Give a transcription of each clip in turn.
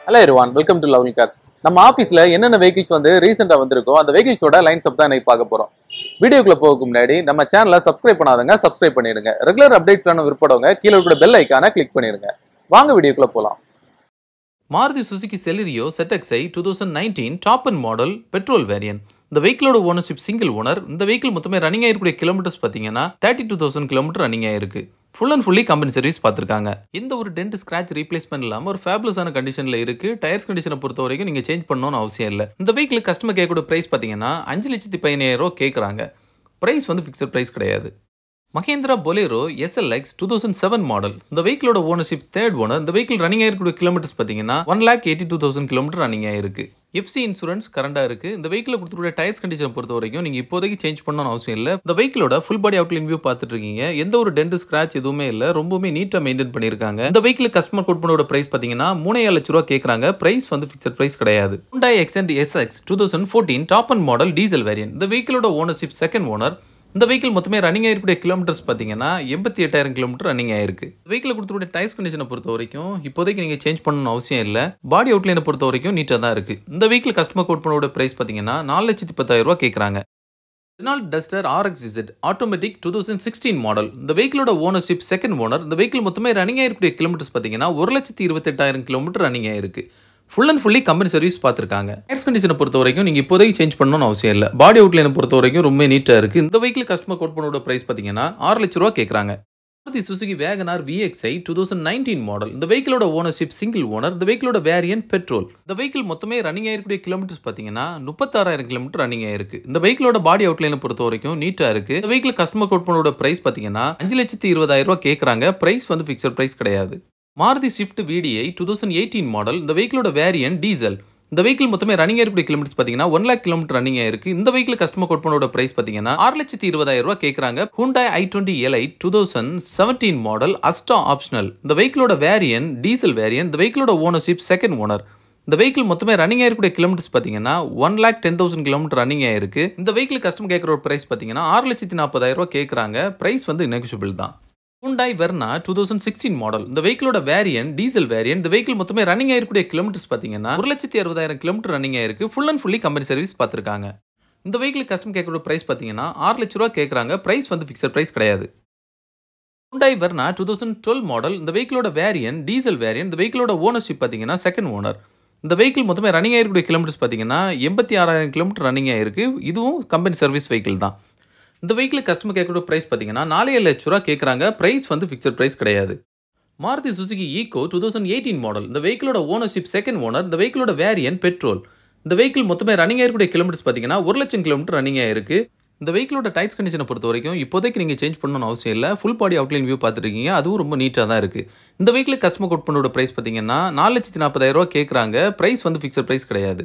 Hello everyone, welcome to Lovely Cars. நம்ம ஆபீஸ்ல என்னென்ன vehicles வந்து ரீசெண்டா வந்திருக்கோ அந்த vehiclesோட லைன்ஸ் அப் தான் இன்னைக்கு பார்க்க போறோம். வீடியோக்குள்ள போறதுக்கு முன்னாடி நம்ம சேனலை சப்ஸ்கிரைப் பண்ணாதவங்க சப்ஸ்கிரைப் பண்ணிடுங்க. ரெகுலர் அப்டேட்ஸ் வேணும் விருப்பப்படுறவங்க கீழ இருக்கிற பெல் ஐகானை கிளிக் பண்ணிடுங்க. வாங்க வீடியோக்குள்ள போலாம். Maruti Suzuki Celerio ZXi 2019 top end model petrol variant. இந்த வெஹிக்கிளோட ஓனர்ஷிப் சிங்கிள் ஓனர். இந்த வெஹிக்கிள் மொத்தமே ரன்னிங் ஆயிருக்கூடிய கிலோமீட்டர்ஸ் பார்த்தீங்கன்னா 32,000 கிலோமீட்டர் ரன்னிங் ஆயிருக்கு. Full and fully company service பார்த்துருக்காங்க. எந்த ஒரு டென்ட் ஸ்கிராச் ரீப்ளேஸ்மெண்ட் இல்லாமல் ஒரு ஃபேபுலஸான கண்டிஷனில் இருக்கு. டயர்ஸ் கண்டிஷனை பொறுத்த வரைக்கும் நீங்கள் சேஞ்ச் பண்ணணும்னு அவசியம் இல்லை. இந்த வெஹிக்கிள் கஸ்டமர் கேட்கக்கூடிய ப்ரைஸ் பார்த்தீங்கன்னா 5,15,000 கேட்குறாங்க. ப்ரைஸ் வந்து ஃபிக்ஸட் ப்ரைஸ் கிடையாது. Mahindra Bolero SLX 2007 model. இந்த வெஹிக்கிளோட ஓனர்ஷிப் தேர்ட் ஓனர். இந்த வெஹிக்கிள் ரன்னிங் ஆயிருக்கூடிய கிலோமீட்டர்ஸ் பார்த்தீங்கன்னா 1,82,000 கிலோமீட்டர் ரன்னிங் ஆயிருக்கு. எஃப்சி இன்சூரன்ஸ் கரண்டாக இருக்கு. இந்த வெஹிக்கிள் கொடுத்துருக்க டயர்ஸ் கண்டிஷன் பொறுத்த வரைக்கும் நீங்கள் இப்போதைக்கு சேஞ்ச் பண்ணணும்னு அவசியம் இல்லை. இந்த வெஹிக்கிளோட ஃபுல் பாடி அவுட்லைன் வியூ பார்த்துட்டு இருக்கீங்க. எந்த ஒரு டென்ட் ஸ்கிராச் எதுவுமே இல்லை. ரொம்பவே நீட்டாக மெயின்டைன் பண்ணியிருக்காங்க. இந்த வெஹிக்கிள் கஸ்டமர் கோட் பண்ணோட பிரைஸ் பார்த்தீங்கன்னா 3,00,000 ரூபா கேட்குறாங்க. பிரைஸ் வந்து ஃபிக்ஸட் பிரைஸ் கிடையாது. Hyundai Accent SX 2014 top and model diesel variant. இந்த வெஹிக்கிளோட ஓனர்ஷிப் செகண்ட் ஓனர். இந்த வெஹிக்கிள் மொத்தமே ரன்னிங் ஆயிருக்கூடிய கிலோமீட்டர்ஸ் பார்த்தீங்கன்னா 88,000 கிலோமீட்டர் ரன்னிங் ஆயிருக்கு. வெஹிக்கிள் கொடுத்துக்கூடிய டயர்ஸ் கண்டிஷனை பொறுத்த வரைக்கும் இப்போதைக்கு நீங்கள் சேஞ்ச் பண்ணணும் அவசியம் இல்லை. பாடி அவுட்லைனை பொறுத்த வரைக்கும் நீட்டாக தான் இருக்கு. இந்த வெஹிக்கிள் கஸ்டமர் கோட் பண்ணோட பிரைஸ் பார்த்தீங்கன்னா 4,10,000 ரூபா கேட்குறாங்க. Renault Duster RXZ automatic 2016 model. இந்த வெஹிக்கிளோட ஓனர்ஷிப் செகண்ட் ஓனர். இந்த வெஹிக்கிள் மொத்தமே ரன்னிங் ஆயிருக்கூடிய கிலோமீட்டர்ஸ் பார்த்தீங்கன்னா 1,28,000 கிலோமீட்டர் ரன்னிங் ஆயிருக்கு. Full and fully company service பார்த்துருக்காங்க. டயர்ஸ் கண்டிஷனை பொறுத்த வரைக்கும் நீங்கள் இப்போதைக்கு சேஞ்ச் பண்ணணும்னு அவசியம் இல்லை. பாடி அவுட்லைனை பொறுத்த வரைக்கும் ரொம்ப நீட்டாக இருக்கு. இந்த வெஹிக்கிள் கஸ்டமர் கோட் பண்ணோட பிரைஸ் பார்த்தீங்கன்னா 6,00,000 ரூபா கேட்குறாங்க. Maruti Suzuki Wagon R VXi 2019 model. இந்த வெஹிக்கிளோட ஓனர்ஷிப் சிங்கிள் ஓனர். இந்த வெஹிக்கிளோட வேரியன்ட் பெட்ரோல். இந்த வெஹிக்கிள் மொத்தமே ரன்னிங் ஆயிருக்கூடிய கிலோமீட்டர்ஸ் பார்த்தீங்கன்னா 36,000 கிலோமீட்டர் ரன்னிங் ஆயிருக்கு. இந்த வெஹிக்கிளோட பாடி அவுட்லைனை பொறுத்த வரைக்கும் நீட்டா இருக்கு. இந்த வெஹிக்கிள் கஸ்டமர் கோட் பண்ணோட பிரைஸ் பார்த்தீங்கன்னா 5,20,000 ரூபா கேட்குறாங்க. பிரைஸ் வந்து ஃபிக்ஸட் பிரைஸ் கிடையாது. Maruti Swift VDI 2018 model. இந்த வெஹிக்கிளோட வேரியன்ட் டீசல். இந்த வெஹிக்கிள் மொத்தமே ரன்னிங் ஆயிருக்கூடிய கிலோமீட்டர்ஸ் பார்த்தீங்கன்னா 1,00,000 கிலோமீட்டர் ரன்னிங் ஆயிருக்கு. இந்த வெஹிக்கிள் கஸ்டமர் கோட் பண்ணோட பிரைஸ் பார்த்தீங்கன்னா 6,20,000 ரூபா கேட்குறாங்க. Hyundai i20 Elite 2017 model அஸ்டா optional. இந்த வெஹிக்கிளோட வேரியன்ட் டீசல் வேரியன்ட். இந்த வெஹிக்கிளோட ஓனர்ஷிப் செகண்ட் ஓனர். இந்த வெஹிக்கிள் மொத்தமே ரன்னிங் ஆயிருக்கூடிய கிலோமீட்டர்ஸ் பார்த்தீங்கன்னா 1,10,000 கிலோமீட்டர் ரன்னிங் ஆயிருக்கு. இந்த வெஹிக்கிள் கஸ்டமர் கேட்குற பிரைஸ் பார்த்தீங்கன்னா 6,40,000 ரூபா கேட்குறாங்க. பிரைஸ் வந்து நெகோஷியபிள் தான். Hyundai Verna 2016 model. இந்த வெஹிக்கிளோட வேரியன்ட் டீசல் வேரியன்ட். இந்த வெஹிக்கிள் மொத்தமே ரன்னிங் ஆயிருக்கூடிய கிலோமீட்டர்ஸ் பார்த்தீங்கன்னா 1,60,000 கிலோமீட்டர் ரன்னிங் ஆயிருக்கு. Full and fully company service பார்த்துருக்காங்க. இந்த வெஹிக்கிள் கஸ்டமர் கேட்குற பிரைஸ் பார்த்தீங்கன்னா 6,00,000 ரூபா கேட்குறாங்க. பிரைஸ் வந்து ஃபிக்ஸட் பிரைஸ் கிடையாது. Hyundai Verna 2012 model. இந்த வெஹிக்கிளோட வேரியன்ட் டீசல் வேரியன்ட். இந்த வெஹிக்கிளோட ஓனர்ஷிப் பார்த்தீங்கன்னா செகண்ட் ஓனர். இந்த வெஹிக்கிள் மொத்தமே ரன்னிங் ஆயிருக்கூடிய கிலோமீட்டர்ஸ் பார்த்தீங்கன்னா 86,000 கிலோமீட்டர் ரன்னிங் ஆயிருக்கு. இதுவும் கம்பெனி சர்வீஸ் வெஹிக்கிள் தான். இந்த வெஹிக்கிள் கஸ்டமர் கேட்குற பிரைஸ் பார்த்தீங்கன்னா 4,00,000 ரூபா கேட்குறாங்க. பிரைஸ் வந்து ஃபிக்ஸட் பிரைஸ் கிடையாது. Maruti Suzuki Eco 2018 model. இந்த வெஹிக்கிளோட ஓனர்ஷிப் செகண்ட் ஓனர். இந்த வெஹிக்கிளோட வேரியன்ட் பெட்ரோல். இந்த வெஹிக்கிள் மொத்தமே ரன்னிங் ஆயிருக்கூடிய கிலோமீட்டர்ஸ் பார்த்தீங்கன்னா 1,00,000 கிலோமீட்டர் ரன்னிங் ஆயிருக்கு. இந்த வெஹிக்கிளோட டயர்ஸ் கண்டிஷனை பொறுத்த வரைக்கும் இப்போதைக்கு நீங்கள் சேஞ்ச் பண்ணணும்னு அவசியம் இல்லை. ஃபுல் பாடி அவுட்லைன் வியூ பார்த்துருக்கீங்க. அதுவும் ரொம்ப நீட்டாக தான் இருக்குது. இந்த வெஹிக்கிள் கஸ்டமர் கோட் பண்ணோட பிரைஸ் பார்த்தீங்கன்னா 4,40,000 ரூபா கேட்குறாங்க. பிரைஸ் வந்து ஃபிக்ஸட் பிரைஸ் கிடையாது.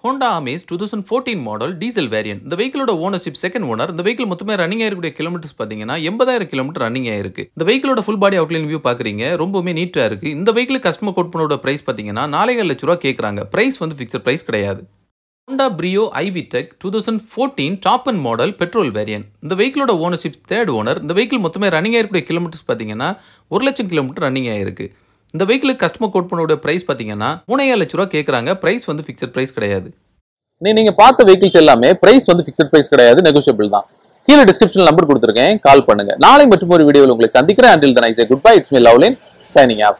Honda Amaze 2014 model diesel variant. இந்த வெஹிக்கிளோட ஓனர்ஷிப் செகண்ட் ஓனர். இந்த வெஹிக்கிள் மொத்தமே ரன்னிங் ஆயிருக்கூடிய கிலோமீட்டர்ஸ் பார்த்தீங்கன்னா 80,000 கிலோமீட்டர் ரன்னிங் ஆயிருக்கு. இந்த வெஹிக்கிளோட ஃபுல் பாடி அவுட்லைன் வியூ பார்க்குறீங்க. ரொம்பவே நீட்டாக இருக்கு. இந்த வெஹிக்கிள் கஸ்டமர் கோட் பண்ணோட பிரைஸ் பார்த்தீங்கன்னா 4,00,000 ரூபா கேட்குறாங்க. பிரைஸ் வந்து ஃபிக்ஸட் பிரைஸ் கிடையாது. Honda Brio iV Tech 2014 top and model petrol variant. இந்த வெஹிக்கிளோட ஓனர்ஷிப் தேர்ட் ஓனர். இந்த வெஹிக்கிள் மொத்தமே ரன்னிங் ஆயிருக்கூடிய கிலோமீட்டர்ஸ் பார்த்தீங்கன்னா 1,00,000 கிலோமீட்டர் ரன்னிங் ஆயிருக்கு. இந்த வெஹிக்கிள் கஸ்டமர் கோட் பண்ணோட பிரைஸ் பார்த்தீங்கன்னா 3,00,000 ரூபா கேட்குறாங்க. பிரைஸ் வந்து ஃபிக்ஸட் பிரைஸ் கிடையாது. நீங்க பார்த்த வெஹிக்கிள்ஸ் எல்லாமே பிரைஸ் வந்து ஃபிக்ஸட் பிரைஸ் கிடையாது, நெகோஷியபிள் தான். கீழே டிஸ்கிரிப்ஷன்ல நம்பர் கொடுத்துருக்கேன், கால் பண்ணுங்க. நாளை மற்றும் ஒரு வீடியோவில் உங்களை சந்திக்கிறேன். Until then I say goodbye. It's me Lovelin signing off.